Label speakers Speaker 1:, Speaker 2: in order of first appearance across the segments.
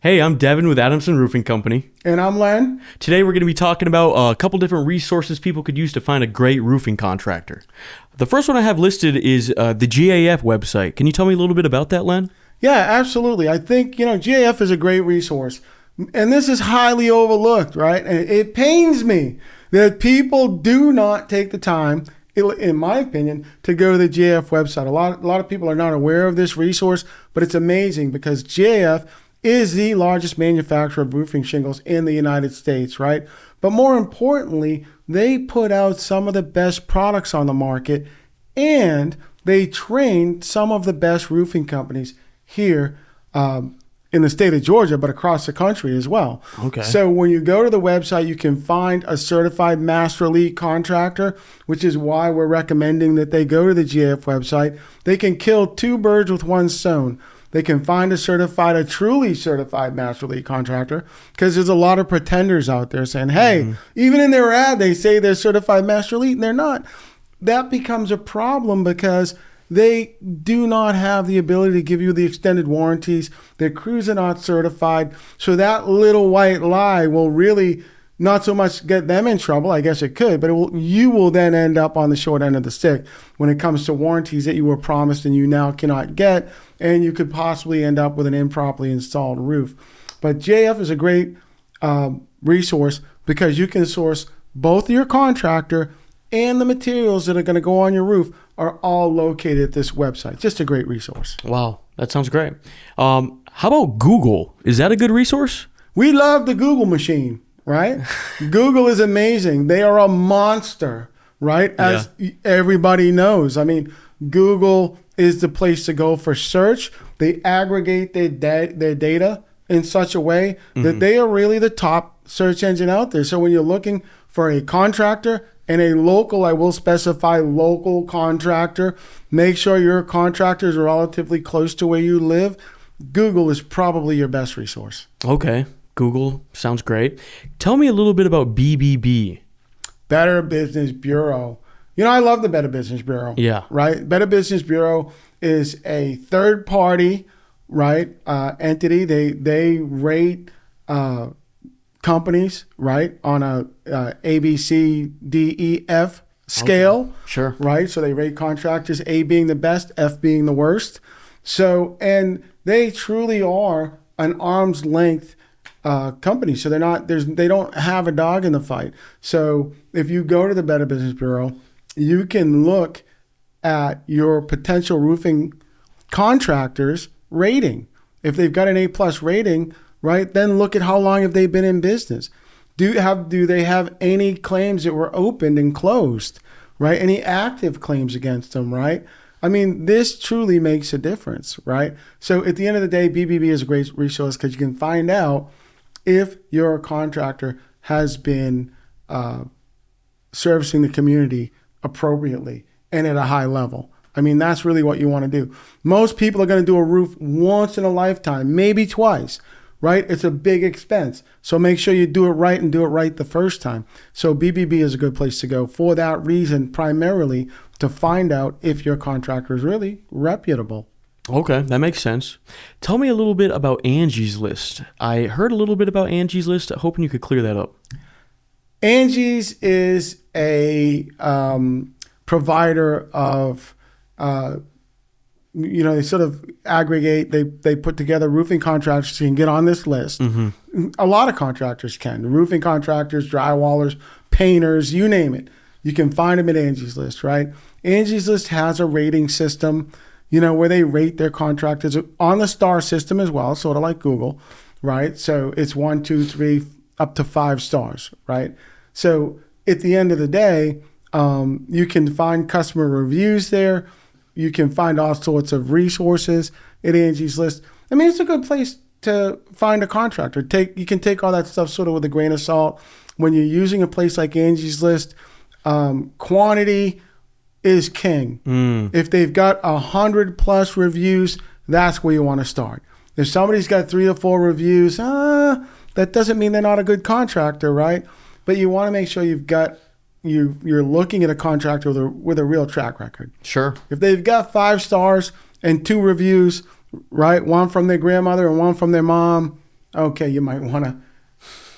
Speaker 1: Hey, I'm Devin with Adamson Roofing Company.
Speaker 2: And I'm Len.
Speaker 1: Today we're going to be talking about a couple different resources people could use to find a great roofing contractor. The first one I have listed is the GAF website. Can you tell me a little bit about that, Len?
Speaker 2: Yeah, absolutely. I think, GAF is a great resource. And this is highly overlooked, right? And it pains me that people do not take the time, in my opinion, to go to the GAF website. A lot of people are not aware of this resource, but it's amazing because GAF is the largest manufacturer of roofing shingles in the United States, right? But more importantly, they put out some of the best products on the market, and they train some of the best roofing companies here in the state of Georgia, but across the country as well.
Speaker 1: Okay.
Speaker 2: So when you go to the website, you can find a certified Master Elite contractor, which is why we're recommending that they go to the GAF website. They can kill two birds with one stone. They can find a truly certified Master Elite contractor, because there's a lot of pretenders out there saying, hey, even in their ad, they say they're certified Master Elite and they're not. That becomes a problem because they do not have the ability to give you the extended warranties. Their crews are not certified. So that little white lie will really not so much get them in trouble. I guess it could, but you will then end up on the short end of the stick when it comes to warranties that you were promised and you now cannot get, and you could possibly end up with an improperly installed roof. But JF is a great resource because you can source both your contractor and the materials that are going to go on your roof are all located at this website. Just a great resource.
Speaker 1: Wow, that sounds great. How about Google? Is that a good resource?
Speaker 2: We love the Google machine, right? Google is amazing. They are a monster, right? As everybody knows. I mean, Google is the place to go for search. They aggregate their data in such a way that they are really the top search engine out there. So when you're looking for a contractor and a local, I will specify local contractor, make sure your contractors are relatively close to where you live. Google is probably your best resource.
Speaker 1: Okay, Google sounds great. Tell me a little bit about BBB.
Speaker 2: Better Business Bureau. I love the Better Business Bureau.
Speaker 1: Yeah.
Speaker 2: Right? Better Business Bureau is a third party, right, entity. They rate companies, right, on a A, B, C, D, E, F scale.
Speaker 1: Okay. Sure.
Speaker 2: Right? So they rate contractors, A being the best, F being the worst. So, and they truly are an arm's length company. So they don't have a dog in the fight. So if you go to the Better Business Bureau, you can look at your potential roofing contractors rating. If they've got an A+ rating, right, then look at how long have they been in business. Do they have any claims that were opened and closed, right? Any active claims against them, right? I mean, this truly makes a difference, right? So at the end of the day, BBB is a great resource because you can find out if your contractor has been servicing the community appropriately and at a high level. I mean, that's really what you want to do. Most people are going to do a roof once in a lifetime, maybe twice, right? It's a big expense. So make sure you do it right and do it right the first time. So BBB is a good place to go for that reason, primarily to find out if your contractor is really reputable.
Speaker 1: Okay, that makes sense. Tell me a little bit about Angie's List. I heard a little bit about Angie's List. Hoping you could clear that up.
Speaker 2: Angie's is a provider of, they sort of aggregate, they put together roofing contractors who can get on this list. A lot of contractors can. Roofing contractors, drywallers, painters, you name it. You can find them at Angie's List, right? Angie's List has a rating system, where they rate their contractors on the star system as well, sort of like Google, right? So it's 1, 2, 3, up to 5 stars, right? So at the end of the day, you can find customer reviews there. You can find all sorts of resources at Angie's List. I mean, it's a good place to find a contractor. You can take all that stuff sort of with a grain of salt. When you're using a place like Angie's List, quantity is king. If they've got 100+ reviews, that's where you want to start. If somebody's got 3 or 4 reviews, that doesn't mean they're not a good contractor, right? But you want to make sure you're looking at a contractor with a real track record.
Speaker 1: Sure.
Speaker 2: If they've got 5 stars and 2 reviews, right, one from their grandmother and one from their mom, okay, you might want to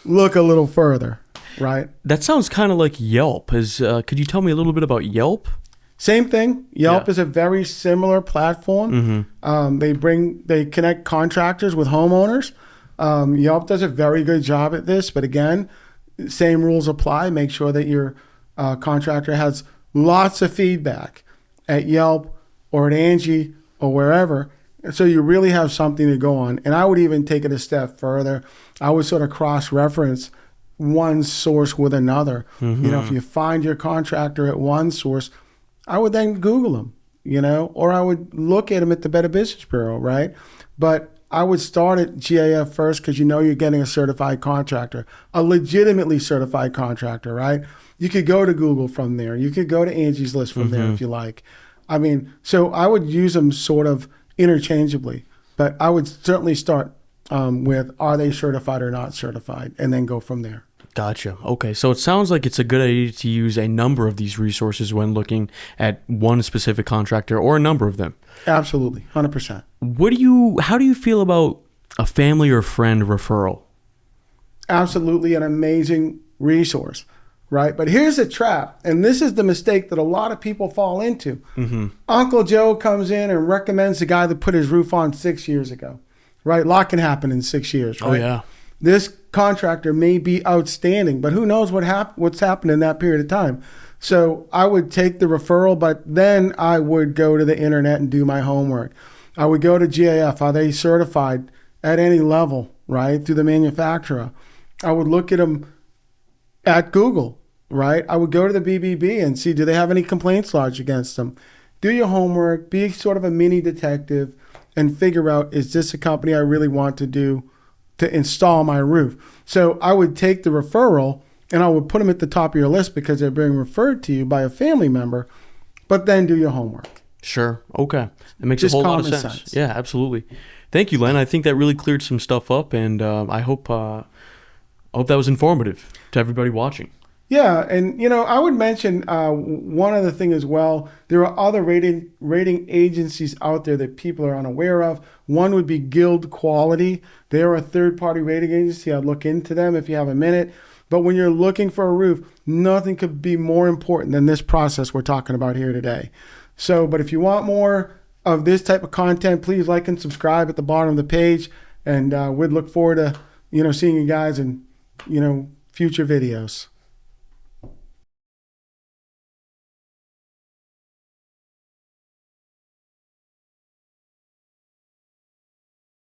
Speaker 2: look a little further, right?
Speaker 1: That sounds kind of like Yelp. Could you tell me a little bit about Yelp?
Speaker 2: Same thing. Yelp
Speaker 1: Yeah.
Speaker 2: is a very similar platform. They connect contractors with homeowners. Yelp does a very good job at this, but again, same rules apply. Make sure that your contractor has lots of feedback at Yelp or at Angie or wherever. So you really have something to go on. And I would even take it a step further. I would sort of cross-reference one source with another. If you find your contractor at one source, I would then Google them, or I would look at them at the Better Business Bureau, right? But I would start at GAF first because you're getting a certified contractor, a legitimately certified contractor, right? You could go to Google from there. You could go to Angie's List from there if you like. So I would use them sort of interchangeably, but I would certainly start with are they certified or not certified, and then go from there.
Speaker 1: Gotcha. Okay, so it sounds like it's a good idea to use a number of these resources when looking at one specific contractor or a number of them.
Speaker 2: Absolutely, 100%.
Speaker 1: How do you feel about a family or friend referral?
Speaker 2: Absolutely an amazing resource, right? But here's a trap, and this is the mistake that a lot of people fall into. Uncle Joe comes in and recommends the guy that put his roof on 6 years ago, right? A lot can happen in 6 years, right?
Speaker 1: Oh, yeah.
Speaker 2: This contractor may be outstanding, but who knows what's happened in that period of time. So I would take the referral, but then I would go to the internet and do my homework. I would go to GAF. Are they certified at any level, right, through the manufacturer? I would look at them at Google, right? I would go to the BBB and see, do they have any complaints lodged against them? Do your homework, be sort of a mini detective, and figure out, is this a company I really want to install my roof? So I would take the referral and I would put them at the top of your list because they're being referred to you by a family member, but then do your homework.
Speaker 1: Sure. Okay. That makes
Speaker 2: Just
Speaker 1: a whole lot of
Speaker 2: common
Speaker 1: sense.
Speaker 2: sense.
Speaker 1: Yeah, absolutely. Thank you, Len. I think that really cleared some stuff up, and I hope that was informative to everybody watching.
Speaker 2: Yeah, and I would mention one other thing as well. There are other rating agencies out there that people are unaware of. One would be Guild Quality. They're a third-party rating agency. I'd look into them if you have a minute. But when you're looking for a roof, nothing could be more important than this process we're talking about here today. But if you want more of this type of content, please like and subscribe at the bottom of the page, and we'd look forward to seeing you guys in future videos.